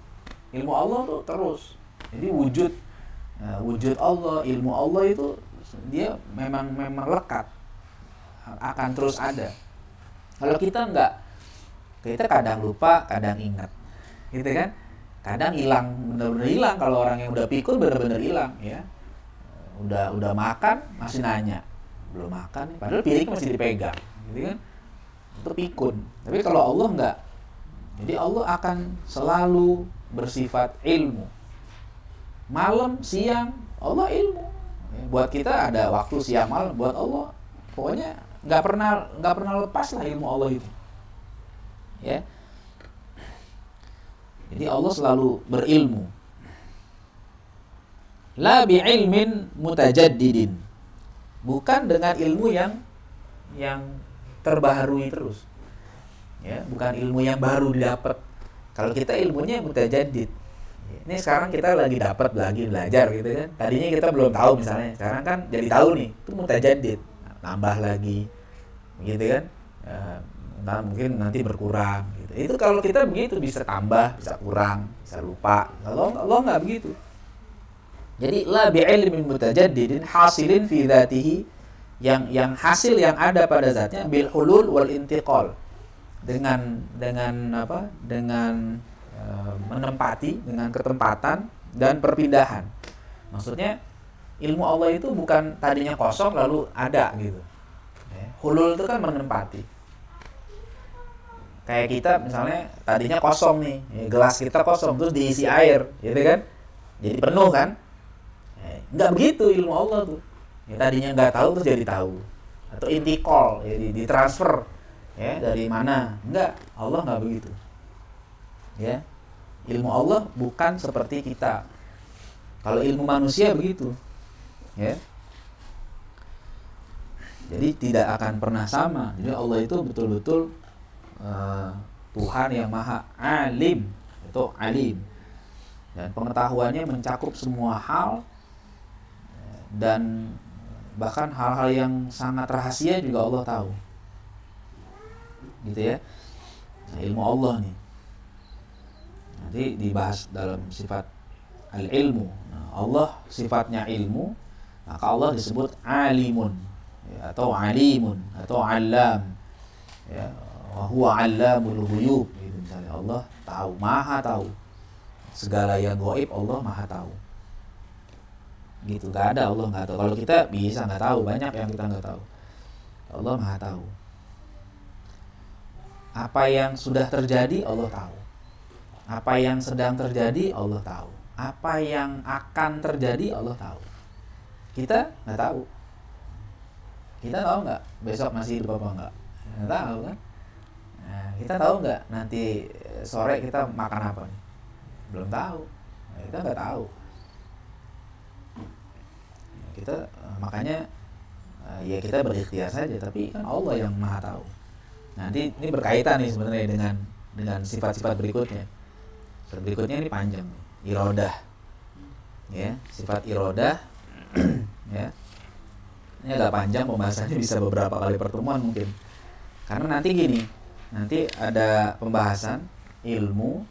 Ilmu Allah tuh terus. Jadi wujud Allah, ilmu Allah itu dia memang lekat, akan terus ada. Kalau kita nggak, kita kadang lupa, kadang ingat, gitu kan? Kadang hilang, benar-benar hilang. Kalau orang yang udah pikun benar-benar hilang, ya. Udah makan masih nanya, belum makan, padahal piring masih dipegang, gitu kan? Itu pikun. Tapi kalau Allah enggak. Jadi Allah akan selalu bersifat ilmu. Malam, siang, Allah ilmu. Ya, buat kita ada waktu siang malam, buat Allah pokoknya nggak pernah lepas lah ilmu Allah itu. Ya. Jadi Allah selalu berilmu. La bi'ilmin mutajaddidin. Bukan dengan ilmu yang terbaharui terus. Ya, bukan ilmu yang baru didapat. Kalau kita ilmunya mutajaddid. Ini sekarang kita lagi dapat lagi belajar gitu kan. Tadinya kita belum tahu misalnya, sekarang kan jadi tahu nih. Itu mutajaddid, nambah lagi, gitu kan. Nah, mungkin nanti berkurang. Gitu. Itu kalau kita begitu bisa tambah, bisa kurang, bisa lupa. Kalau Allah nggak begitu. Jadi la bi'ilmin mutajaddidin hasilin fi dzatihi, yang hasil yang ada pada zatnya bil hulul wal intiqal, dengan apa? Dengan menempati, dengan ketempatan dan perpindahan. Maksudnya ilmu Allah itu bukan tadinya kosong lalu ada gitu. Hulul itu kan menempati. Kayak kita misalnya tadinya kosong nih, gelas kita kosong terus diisi air, gitu kan? Jadi penuh kan? Nggak begitu ilmu Allah tuh. Tadinya nggak tahu terus jadi tahu. Atau intikal, ya ditransfer, ya dari mana? Enggak, Allah nggak begitu. Ya, ilmu Allah bukan seperti kita. Kalau ilmu manusia begitu, ya. Jadi tidak akan pernah sama. Jadi Allah itu betul-betul Tuhan yang maha alim, itu alim, dan pengetahuannya mencakup semua hal, dan bahkan hal-hal yang sangat rahasia juga Allah tahu, gitu ya. Nah, ilmu Allah nih nanti dibahas dalam sifat al-ilmu. Nah, Allah sifatnya ilmu, maka Allah disebut alimun, ya, atau alimun, atau alam, ya, wa huwa allamul ghuyub, gitu misalnya. Allah tahu, maha tahu segala yang gaib, Allah maha tahu, gitu. Gak ada Allah nggak tahu. Kalau kita bisa nggak tahu, banyak yang kita nggak tahu. Allah maha tahu. Apa yang sudah terjadi Allah tahu, apa yang sedang terjadi Allah tahu, apa yang akan terjadi Allah tahu. Kita nggak tahu. Kita tahu nggak besok masih hidup apa nggak? Nggak tahu kan? Nah, kita tahu nggak nanti sore kita makan apa nih? Belum tahu. Nah, kita nggak tahu. Kita makanya ya kita berikhtiar saja, tapi kan Allah yang maha tahu. Nanti ini berkaitan nih sebenarnya dengan sifat-sifat berikutnya. Sifat berikutnya ini panjang, irodah, ya, sifat irodah, ya. Ini agak panjang pembahasannya, bisa beberapa kali pertemuan mungkin. Karena nanti gini, nanti ada pembahasan ilmu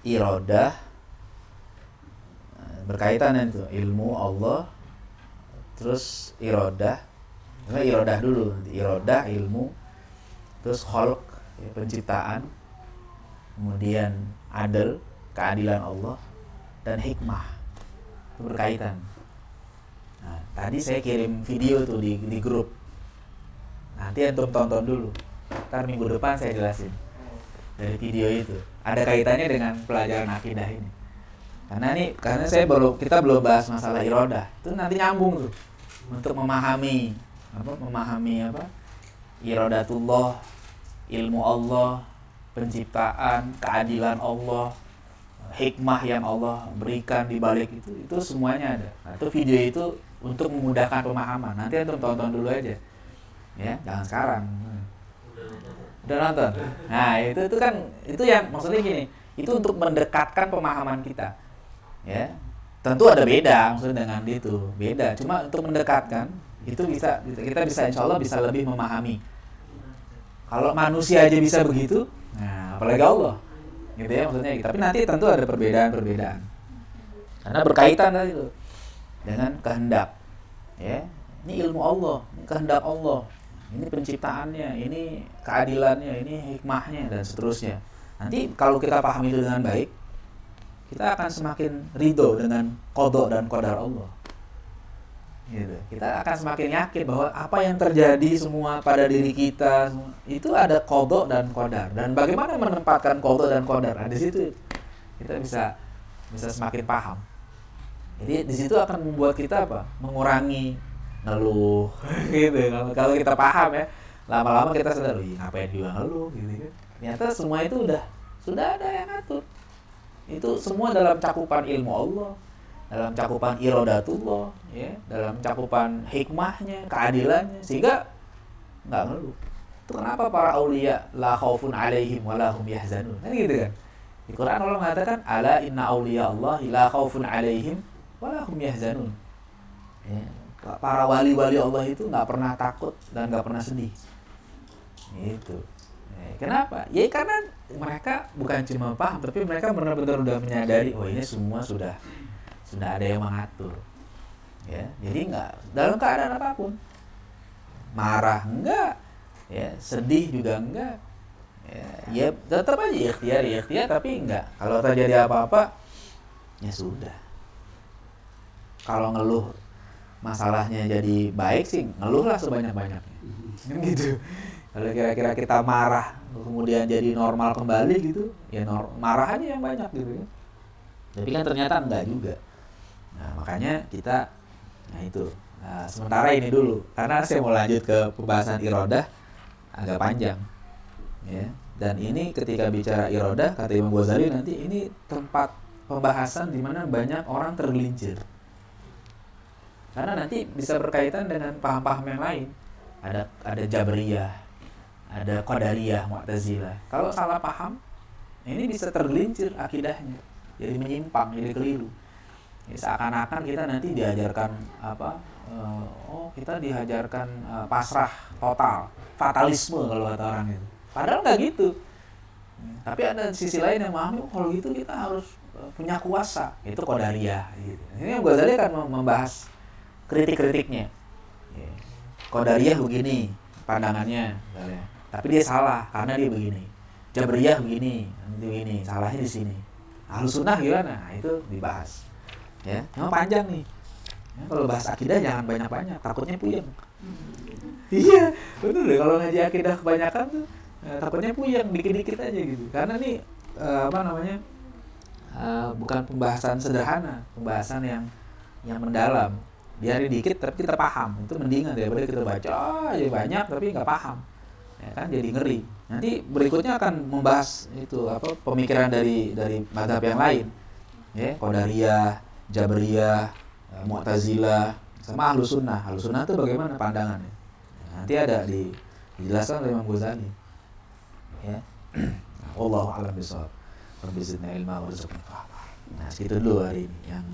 irodah, berkaitan itu ilmu Allah, terus irodah. Irodah dulu, irodah ilmu, terus khalq, ya, penciptaan, kemudian adil, keadilan Allah, dan hikmah. Itu berkaitan. Nah, tadi saya kirim video tuh di grup. Nanti antum tonton dulu. Ntar minggu depan saya jelasin dari video itu. Ada kaitannya dengan pelajaran akidah ini. Karena kita belum bahas masalah irodah. Itu nanti nyambung tuh untuk memahami apa? Irodatullah, ilmu Allah, penciptaan, keadilan Allah, hikmah yang Allah berikan di balik itu semuanya ada. Nah, itu video itu untuk memudahkan pemahaman. Nanti antum tonton dulu aja, ya, jangan sekarang. Udah nonton? Nah, itu kan itu yang maksudnya gini, itu untuk mendekatkan pemahaman kita, ya. Tentu ada beda maksudnya dengan itu, beda. Cuma untuk mendekatkan itu kita bisa insya Allah bisa lebih memahami. Kalau manusia aja bisa begitu, nah apalagi Allah, gitu ya maksudnya. Tapi nanti tentu ada perbedaan-perbedaan, karena berkaitan tadi itu dengan kehendak, ya. Ini ilmu Allah, ini kehendak Allah, ini penciptaannya, ini keadilannya, ini hikmahnya, dan seterusnya. Nanti kalau kita pahami itu dengan baik, kita akan semakin ridho dengan qada dan qadar Allah. Gitu. Kita akan semakin yakin bahwa apa yang terjadi semua pada diri kita itu ada qada dan qadar, dan bagaimana menempatkan qada dan qadar. Nah, di situ kita bisa semakin paham. Jadi di situ akan membuat kita apa? Mengurangi ngeluh gitu. Kalau kita paham, ya, lama-lama kita sadar, ngapain juga ngeluh gitu kan. Ternyata semua itu sudah ada yang ngatur. Itu semua dalam cakupan ilmu Allah, dalam cakupan irodatullah, ya, dalam cakupan hikmahnya, keadilannya, sehingga nggak ngeluh. Itu kenapa para aulia la khaufun alaihim wa lahum yahzanun, kan gitu kan. Di Quran Allah mengatakan ala inna awliya Allah la khaufun alaihim wa la hum yahzanun. Ya, para wali-wali Allah itu nggak pernah takut dan nggak pernah sedih. Itu. Kenapa? Ya karena mereka bukan cuma paham, tapi mereka benar-benar udah menyadari, oh ini semua sudah ada yang mengatur. Ya, jadi nggak dalam keadaan apapun. Marah enggak, ya sedih juga enggak. Ya tetap aja ikhtiar tapi enggak. Kalau terjadi apa-apa ya sudah. Kalau ngeluh masalahnya jadi baik sih, ngeluhlah sebanyak-banyaknya. Kan gitu. Kalau kira-kira kita marah kemudian jadi normal kembali gitu, ya marah aja yang banyak gitu ya. Tapi kan ternyata enggak juga. Nah, makanya kita itu. Nah, sementara ini dulu karena saya mau lanjut ke pembahasan irodah agak panjang. Ya, dan ini ketika bicara irodah kata Imam Ghazali nanti ini tempat pembahasan di mana banyak orang tergelincir. Karena nanti bisa berkaitan dengan paham-paham yang lain. Ada Jabriyah, ada Qadariyah, Mu'tazilah. Kalau salah paham, ini bisa tergelincir akidahnya. Jadi menyimpang, jadi keliru. Ya, seakan-akan kita nanti diajarkan kita diajarkan pasrah total, fatalisme kalau kata orang itu. Padahal nggak gitu. Tapi ada sisi lain yang memahami kalau gitu kita harus punya kuasa. Itu Qadariyah gitu. Ini yang Ghazali kan membahas kritik-kritiknya. Qadariyah begini pandangannya, tapi dia salah karena dia begini. Jabriyah begini, salahnya di sini. Ahlussunnah gimana? Nah, itu dibahas. Ya, memang panjang nih. Ya, kalau bahas akidah jangan banyak-banyak, takutnya puyeng. Iya, betul deh. Kalau ngaji akidah kebanyakan tuh takutnya puyeng, dikit-dikit aja gitu. Karena nih bukan pembahasan sederhana, pembahasan yang mendalam. Biarin dikit tapi kita paham, itu mendingan daripada kita baca aja banyak tapi nggak paham. Ya kan jadi ngeri. Nanti berikutnya akan membahas itu pemikiran dari mazhab yang lain. Ya, Qadariyah, Jabriyah, Mu'tazilah, sama Ahlussunnah. Ahlussunnah itu bagaimana pandangannya? Nanti ada dijelaskan oleh Imam Ghazali. Ya. Wallahu a'lam bishawab. Rabbi zidna ilma warzuqna fahma. Nah, segitu dulu hari ini yang